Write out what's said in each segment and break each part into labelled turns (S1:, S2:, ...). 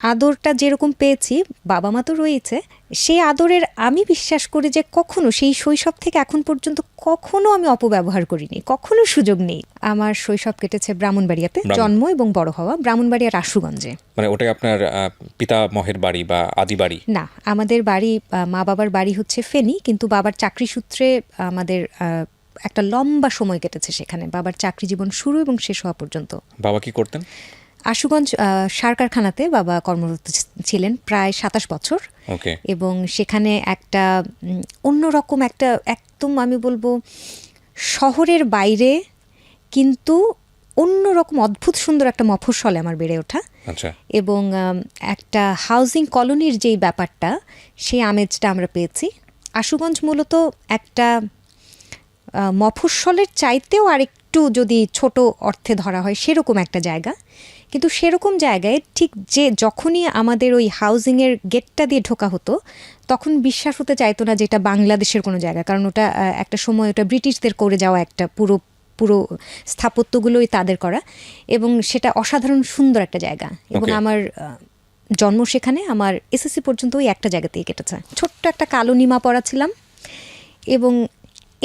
S1: আদরটা যেরকম পেয়েছি, বাবা মা তো রয়েছে, সেই আদরের আমি বিশ্বাস করি যে কখনো সেই শৈশব থেকে এখন পর্যন্ত কখনো আমি অপব্যবহার করিনি, কখনো সুযোগ নেই। আমার শৈশব কেটেছে ব্রাহ্মণবাড়িয়াতে, জন্ম এবং বড় হওয়া ব্রাহ্মণবাড়িয়ার আশুগঞ্জে।
S2: মানে ওটাই আপনার পিতামহের বাড়ি বা আদি বাড়ি?
S1: না, আমাদের বাড়ি, মা বাবার বাড়ি হচ্ছে ফেনী, কিন্তু বাবার চাকরি সূত্রে আমাদের একটা লম্বা সময় কেটেছে সেখানে। বাবার চাকরি জীবন শুরু এবং শেষ হওয়া পর্যন্ত।
S2: বাবা কি করতেন?
S1: আশুগঞ্জ সার কারখানাতে বাবা কর্মরত ছিলেন প্রায় ২৭ বছর।
S2: ওকে।
S1: এবং সেখানে একটা অন্যরকম একটা, একদম আমি বলবো শহরের বাইরে কিন্তু অন্যরকম অদ্ভুত সুন্দর একটা মফস্বলে আমার বেড়ে ওঠা।
S2: আচ্ছা।
S1: এবং একটা হাউজিং কলোনির যেই ব্যাপারটা, সেই আমেজটা আমরা পেয়েছি। আশুগঞ্জ মূলত একটা মফস্বলের চাইতেও আরেকটু যদি ছোট অর্থে ধরা হয় সেরকম একটা জায়গা, কিন্তু সেরকম জায়গায় ঠিক যে যখনই আমাদের ওই হাউজিংয়ের গেটটা দিয়ে ঢোকা হতো তখন বিশ্বাস হতে চাইতো না যে এটা বাংলাদেশের কোনো জায়গা, কারণ ওটা একটা সময় ওটা ব্রিটিশদের করে যাওয়া একটা পুরো স্থাপত্যগুলোই তাদের করা, এবং সেটা অসাধারণ সুন্দর একটা জায়গা। এবং আমার জন্ম সেখানে, আমার এসএসসি পর্যন্ত ওই একটা জায়গাতেই কেটেছে। ছোট্ট একটা কালো নিমা পরা ছিলাম এবং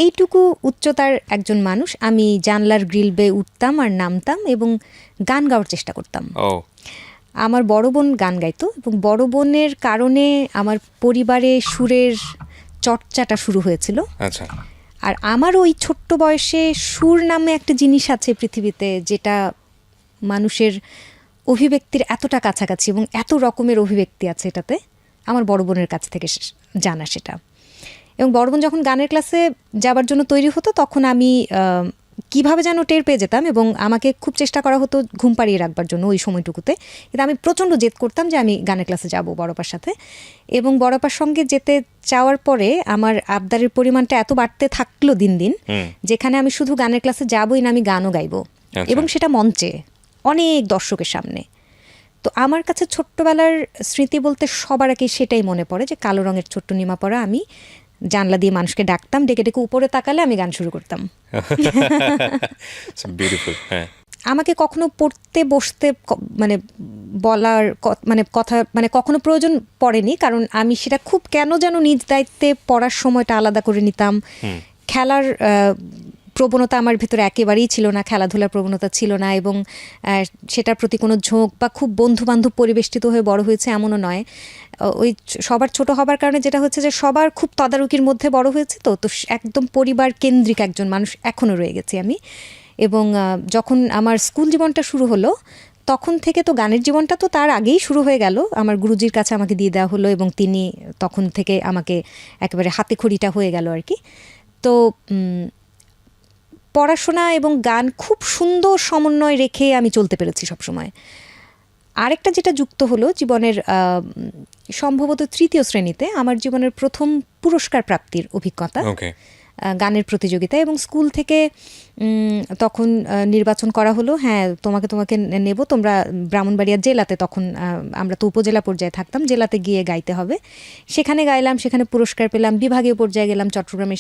S1: এইটুকু উচ্চতার একজন মানুষ। আমি জানলার গ্রিল বেয়ে উঠতাম আর নামতাম এবং গান গাওয়ার চেষ্টা করতাম। আমার বড় বোন গান গাইতো এবং বড় বোনের কারণে আমার পরিবারে সুরের চর্চাটা শুরু হয়েছিল।
S2: আচ্ছা।
S1: আর আমার ওই ছোট্ট বয়সে সুর নামে একটা জিনিস আছে পৃথিবীতে, যেটা মানুষের অভিব্যক্তির এতটা কাছাকাছি এবং এত রকমের অভিব্যক্তি আছে এটাতে, আমার বড় বোনের কাছ থেকে জানা সেটা। এবং বড় বোন যখন গানের ক্লাসে যাবার জন্য তৈরি হতো তখন আমি কিভাবে যেন টের পেয়ে যেতাম এবং আমাকে খুব চেষ্টা করা হতো ঘুম পাড়িয়ে রাখবার জন্য ওই সময়টুকুতে। কিন্তু আমি প্রচণ্ড জেদ করতাম যে আমি গানের ক্লাসে যাব বড়পার সাথে, এবং বড়পার সঙ্গে যেতে চাওয়ার পরে আমার আবদারের পরিমাণটা এত বাড়তে থাকলো দিন দিন, যেখানে আমি শুধু গানের ক্লাসে যাবই না, আমি গানও গাইবো, এবং সেটা মঞ্চে অনেক দর্শকের সামনে। তো আমার কাছে ছোট্টবেলার স্মৃতি বলতে সবার আগে সেটাই মনে পড়ে যে কালো রঙের ছোট্ট নিমা পরা আমি জানলা দিয়ে মানুষকে ডাকতাম, ডেকে ডেকে উপরে তাকালে আমি গান শুরু করতাম। আমাকে কখনো পড়তে বসতে মানে বলার মানে কথা মানে কখনো প্রয়োজন পড়েনি, কারণ আমি সেটা খুব কেন যেন নিজ দায়িত্বে পড়ার সময়টা আলাদা করে নিতাম। খেলার প্রবণতা আমার ভিতরে একেবারেই ছিল না, খেলাধুলার প্রবণতা ছিল না, এবং সেটার প্রতি কোনো ঝোঁক বা খুব বন্ধুবান্ধব পরিবেষ্টিত হয়ে বড় হয়েছে এমনও নয়। ওই সবার ছোট হবার কারণে যেটা হচ্ছে যে সবার খুব তদারকির মধ্যে বড় হয়েছে, তো একদম পরিবার কেন্দ্রিক একজন মানুষ এখনও রয়ে গেছি আমি। এবং যখন আমার স্কুল জীবনটা শুরু হলো তখন থেকে তো গানের জীবনটা তো তার আগেই শুরু হয়ে গেল। আমার গুরুজির কাছে আমাকে দিয়ে দেওয়া হলো এবং তিনি তখন থেকে আমাকে একেবারে হাতে খড়িটা হয়ে গেল আর কি। তো পড়াশোনা এবং গান খুব সুন্দর সমন্বয় রেখে আমি চলতে পেরেছি সবসময়। আরেকটা যেটা যুক্ত হলো জীবনের সম্ভবত ৩য় শ্রেণীতে আমার জীবনের প্রথম পুরস্কার প্রাপ্তির অভিজ্ঞতা গানের প্রতিযোগিতা, এবং স্কুল থেকে তখন নির্বাচন করা হলো, হ্যাঁ তোমাকে নেব, তোমরা ব্রাহ্মণবাড়িয়া জেলাতে, তখন আমরা তো উপজেলা পর্যায়ে থাকতাম, জেলাতে গিয়ে গাইতে হবে। সেখানে গাইলাম, সেখানে পুরস্কার পেলাম। বিভাগীয় পর্যায়ে গেলাম চট্টগ্রামে,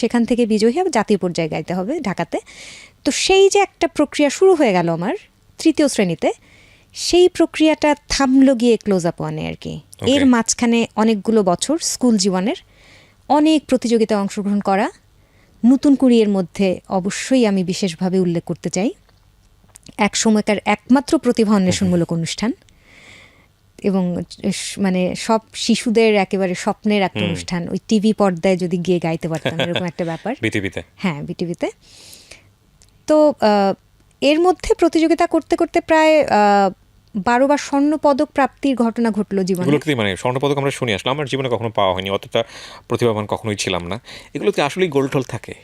S1: সেখান থেকে বিজয়ী হবে, জাতীয় পর্যায়ে গাইতে হবে ঢাকাতে। তো সেই যে একটা প্রক্রিয়া শুরু হয়ে গেল আমার ৩য় শ্রেণীতে, সেই প্রক্রিয়াটা থামলো গিয়ে ক্লোজ আপ ওয়ানে আর কি। এর মাঝখানে অনেকগুলো বছর স্কুল জীবনের অনেক প্রতিযোগিতায় অংশগ্রহণ করা। নতুন কুড়িয়ের মধ্যে অবশ্যই আমি বিশেষভাবে উল্লেখ করতে চাই এক সময়কার একমাত্র প্রতিভা অন্বেষণমূলক অনুষ্ঠান, এবং মানে সব শিশুদের একেবারে স্বপ্নের একটা অনুষ্ঠান। ওই টিভি পর্দায় যদি গিয়ে গাইতে পারতাম এরকম একটা ব্যাপার। হ্যাঁ, বিটিভিতে। তো এর মধ্যে প্রতিযোগিতা করতে করতে প্রায় 12 বার স্বর্ণ পদক প্রাপ্তির ঘটনা ঘটলো জীবনে।
S2: মানে স্বর্ণ পদক আমরা শুনি, আসলে আমার জীবনে কখনো পাওয়া হয়নি, অতটা প্রতিভাবান কখনোই ছিলাম না। এগুলোতে আসলেই গোলটোল থাকে?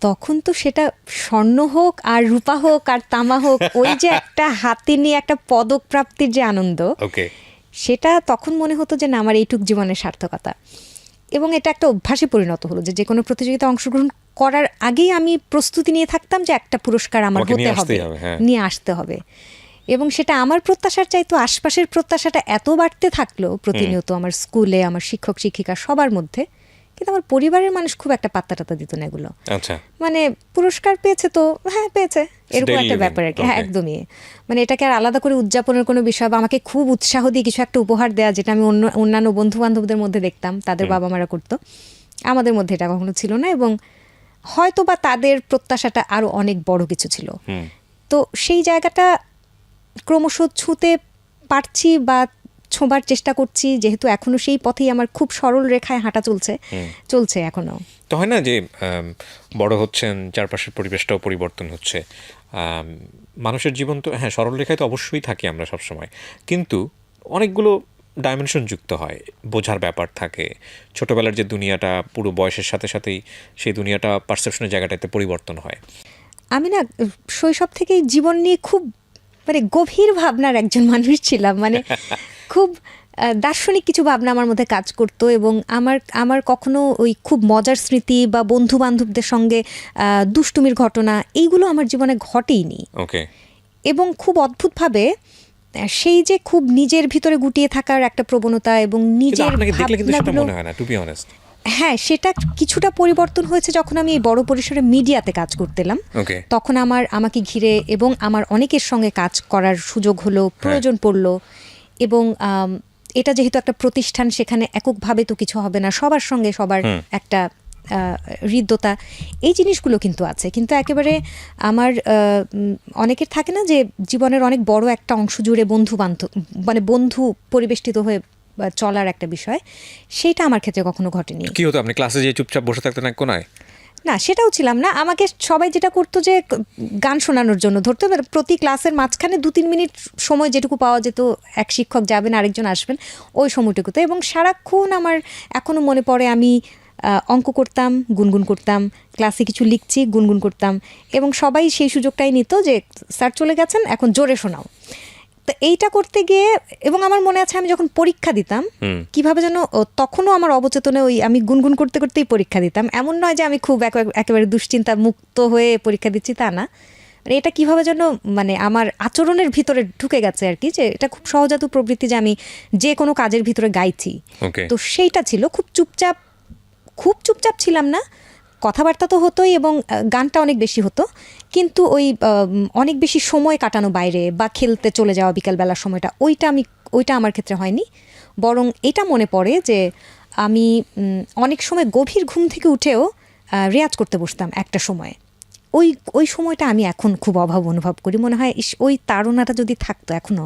S1: তখন তো সেটা স্বর্ণ হোক আর রূপা হোক আর তামা হোক, ওই যে একটা হাতে নিয়ে একটা পদক প্রাপ্তির যে আনন্দ, সেটা তখন মনে হতো যে না, আমার এইটুক জীবনের সার্থকতা। এবং এটা একটা অভ্যাসে পরিণত হলো যে কোনো প্রতিযোগিতা অংশগ্রহণ করার আগেই আমি প্রস্তুতি নিয়ে থাকতাম যে একটা পুরস্কার আমার হতে হবে, নিয়ে আসতে হবে। এবং সেটা আমার প্রত্যাশার চাইতো আশপাশের প্রত্যাশাটা এত বাড়তে থাকলো প্রতিনিয়ত, আমার স্কুলে, আমার শিক্ষক শিক্ষিকা সবার মধ্যে। কিন্তু আমার পরিবারের মানুষ খুব একটা পাত্তা টাত্তা দিত না এগুলো।
S2: আচ্ছা,
S1: মানে পুরস্কার পেয়েছে তো হ্যাঁ পেয়েছে, এরকম
S2: daily
S1: একটা
S2: living,
S1: ব্যাপার আর কি। হ্যাঁ
S2: okay.
S1: একদমই, মানে এটাকে আর আলাদা করে উদযাপনের কোনো বিষয় বা আমাকে খুব উৎসাহ দিয়ে কিছু একটা উপহার দেওয়া, যেটা আমি অন্যান্য বন্ধু বান্ধবদের মধ্যে দেখতাম তাদের বাবা মারা করতো, আমাদের মধ্যে এটা কখনো ছিল না। এবং হয়তো বা তাদের প্রত্যাশাটা আরো অনেক বড় কিছু ছিল। তো সেই জায়গাটা ক্রমশ ছুঁতে পারছি বা ছোঁবার চেষ্টা করছি, যেহেতু এখনো সেই পথেই আমার খুব সরল রেখায় হাঁটা চলছে এখনো।
S2: তো হয় না যে বড় হচ্ছেন, চারপাশের পরিবেশটাও পরিবর্তন হচ্ছে, মানুষের জীবন তো হ্যাঁ সরল রেখায় তো অবশ্যই থাকি আমরা সবসময়, কিন্তু অনেকগুলো ডাইমেনশন যুক্ত হয়, বোঝার ব্যাপার থাকে। ছোটবেলার যে দুনিয়াটা পুরো বয়সের সাথে সাথেই সেই দুনিয়াটা পারসেপশনের জায়গাটাতে পরিবর্তন হয়।
S1: আমি না শৈশব থেকেই জীবন নিয়ে খুব মানে গভীর ভাবনার একজন মানুষ ছিলাম, মানে খুব দার্শনিক কিছু ভাবনা আমার মধ্যে কাজ করতো। এবং আমার কখনো ওই খুব মজার স্মৃতি বা বন্ধু বান্ধবদের সঙ্গে দুষ্টুমির ঘটনা এইগুলো আমার জীবনে ঘটেইনি।
S2: ওকে।
S1: এবং খুব অদ্ভুতভাবে সেই যে খুব নিজের ভিতরে গুটিয়ে থাকার একটা প্রবণতা এবং নিজের
S2: ভাবনাগুলো,
S1: হ্যাঁ সেটা কিছুটা পরিবর্তন হয়েছে যখন আমি এই বড় পরিসরে মিডিয়াতে কাজ করতেলাম। তখন আমাকে ঘিরে এবং আমার অনেকের সঙ্গে কাজ করার সুযোগ হলো, প্রয়োজন পড়লো। এবং এটা যেহেতু একটা প্রতিষ্ঠান, সেখানে এককভাবে তো কিছু হবে না, সবার সঙ্গে সবার একটা হৃদ্যতা, এই জিনিসগুলো কিন্তু আছে। কিন্তু একেবারে আমার অনেকের থাকে না যে জীবনের অনেক বড় একটা অংশ জুড়ে বন্ধু বান্ধব মানে বন্ধু পরিবেষ্টিত হয়ে চলার একটা বিষয়, সেটা আমার ক্ষেত্রে কখনো ঘটেনি।
S2: কি হতো, আপনি ক্লাসে যে চুপচাপ বসে থাকতেন এক কোনায়?
S1: না সেটাও ছিলাম না। আমাকে সবাই যেটা করতো যে গান শোনানোর জন্য ধরতো, প্রতি ক্লাসের মাঝখানে 2-3 মিনিট সময় যেটুকু পাওয়া যেত, এক শিক্ষক যাবেন আরেকজন আসবেন ওই সময়টুকুতে। এবং সারাক্ষণ আমার এখনো মনে পড়ে আমি অঙ্ক করতাম, গুনগুন করতাম, ক্লাসে কিছু লিখছি, গুনগুন করতাম। এবং সবাই সেই সুযোগটাই নিত যে স্যার চলে গেছেন এখন জোরে শোনাও। তো এইটা করতে গিয়ে, এবং আমার মনে আছে আমি যখন পরীক্ষা দিতাম কিভাবে যেন তখনও আমার অবচেতনে ওই আমি গুনগুন করতে করতেই পরীক্ষা দিতাম। এমন নয় যে আমি খুব একেবারে দুশ্চিন্তা মুক্ত হয়ে পরীক্ষা দিচ্ছি, তা না। মানে এটা কিভাবে যেন মানে আমার আচরণের ভিতরে ঢুকে গেছে আর কি, যে এটা খুব সহজাত প্রবৃত্তি যে আমি যে কোনো কাজের ভিতরে গাইছি। তো সেইটা ছিল খুব চুপচাপ ছিলাম না, কথাবার্তা তো হতোই এবং গানটা অনেক বেশি হতো, কিন্তু ওই অনেক বেশি সময় কাটানো বাইরে বা খেলতে চলে যাওয়া বিকালবেলার সময়টা, ওইটা আমার ক্ষেত্রে হয়নি। বরং এটা মনে পড়ে যে আমি অনেক সময় গভীর ঘুম থেকে উঠেও রেয়াজ করতে বসতাম একটা সময়। ওই সময়টা আমি এখন খুব অভাব অনুভব করি, মনে হয় ওই তাড়নাটা যদি থাকতো এখনো।